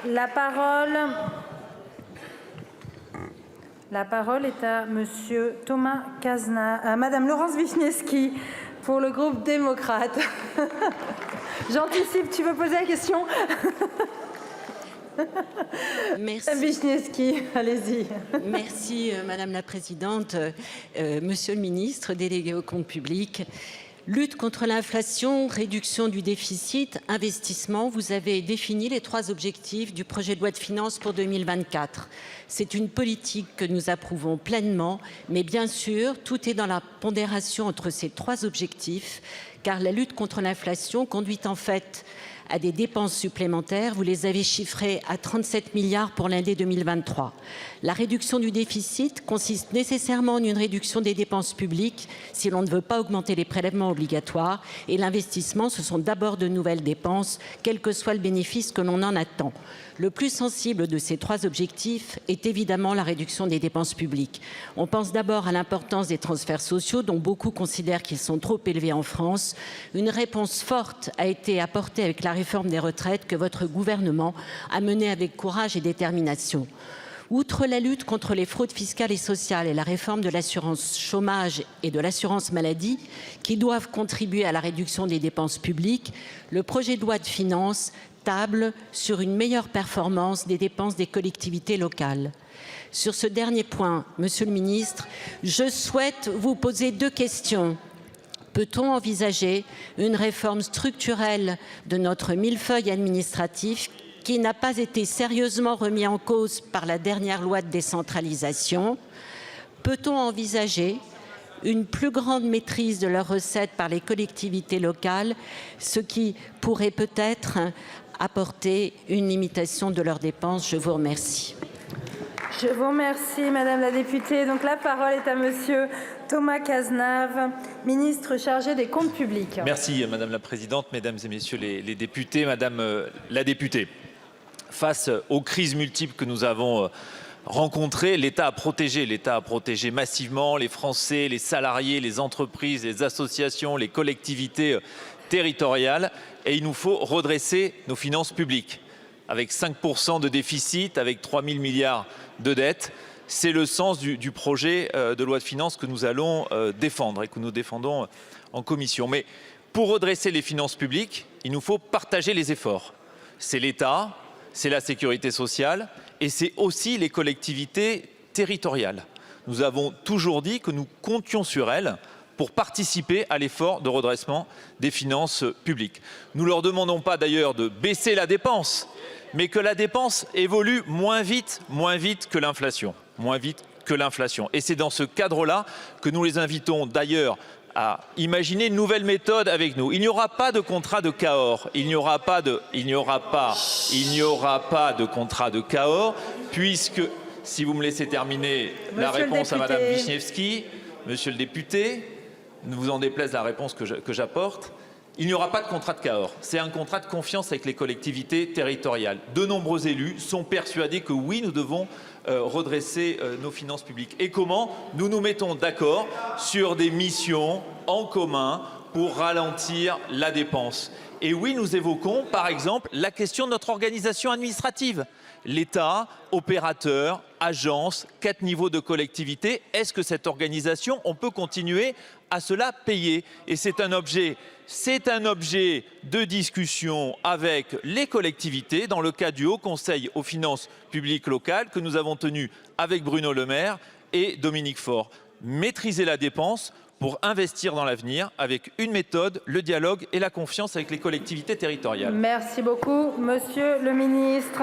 La parole est à Monsieur Thomas Cazenave, à Madame Laurence Vichnievsky pour le groupe démocrate. J'anticipe, tu veux poser la question? Merci. Vichnievsky, allez-y. Merci Madame la Présidente, Monsieur le Ministre délégué au compte public. Lutte contre l'inflation, réduction du déficit, investissement, vous avez défini les 3 objectifs du projet de loi de finances pour 2024. C'est une politique que nous approuvons pleinement, mais bien sûr, tout est dans la pondération entre ces 3 objectifs, car la lutte contre l'inflation conduit en fait à des dépenses supplémentaires. Vous les avez chiffrées à 37 milliards pour l'année 2023. La réduction du déficit consiste nécessairement en une réduction des dépenses publiques si l'on ne veut pas augmenter les prélèvements obligatoires. Et l'investissement, ce sont d'abord de nouvelles dépenses, quel que soit le bénéfice que l'on en attend. Le plus sensible de ces 3 objectifs est évidemment la réduction des dépenses publiques. On pense d'abord à l'importance des transferts sociaux, dont beaucoup considèrent qu'ils sont trop élevés en France. Une réponse forte a été apportée avec la réforme des retraites que votre gouvernement a menée avec courage et détermination. Outre la lutte contre les fraudes fiscales et sociales et la réforme de l'assurance chômage et de l'assurance maladie, qui doivent contribuer à la réduction des dépenses publiques, le projet de loi de finances table sur une meilleure performance des dépenses des collectivités locales. Sur ce dernier point, Monsieur le Ministre, je souhaite vous poser 2 questions. Peut-on envisager une réforme structurelle de notre millefeuille administratif qui n'a pas été sérieusement remis en cause par la dernière loi de décentralisation? Peut-on envisager une plus grande maîtrise de leurs recettes par les collectivités locales, ce qui pourrait peut-être apporter une limitation de leurs dépenses? Je vous remercie. Je vous remercie, Madame la députée. Donc la parole est à Monsieur Thomas Cazenave, ministre chargé des comptes publics. Merci Madame la Présidente, Mesdames et Messieurs les députés, Madame la députée. Face aux crises multiples que nous avons rencontrées, l'État a protégé massivement les Français, les salariés, les entreprises, les associations, les collectivités territoriales, et il nous faut redresser nos finances publiques. Avec 5% de déficit, avec 3 000 milliards de dettes, c'est le sens du projet de loi de finances que nous allons défendre et que nous défendons en commission. Mais pour redresser les finances publiques, il nous faut partager les efforts. C'est l'État, c'est la sécurité sociale et c'est aussi les collectivités territoriales. Nous avons toujours dit que nous comptions sur elles pour participer à l'effort de redressement des finances publiques. Nous ne leur demandons pas d'ailleurs de baisser la dépense, mais que la dépense évolue moins vite que l'inflation. Et c'est dans ce cadre-là que nous les invitons d'ailleurs à imaginer une nouvelle méthode avec nous. Il n'y aura pas de contrat de Cahors. Il n'y aura pas de contrat de Cahors, puisque, si vous me laissez terminer la réponse à Madame Vichnievsky, Monsieur le député, ne vous en déplaise la réponse que j'apporte, il n'y aura pas de contrat de Cahors. C'est un contrat de confiance avec les collectivités territoriales. De nombreux élus sont persuadés que oui, nous devons redresser nos finances publiques. Et comment? Nous nous mettons d'accord sur des missions en commun pour ralentir la dépense. Et oui, nous évoquons par exemple la question de notre organisation administrative. L'État, opérateur, agence, 4 niveaux de collectivité. Est-ce que cette organisation, on peut continuer à se la payer? Et c'est un objet de discussion avec les collectivités dans le cadre du Haut Conseil aux finances publiques locales que nous avons tenu avec Bruno Le Maire et Dominique Faure. Maîtriser la dépense pour investir dans l'avenir avec une méthode, le dialogue et la confiance avec les collectivités territoriales. Merci beaucoup, Monsieur le Ministre.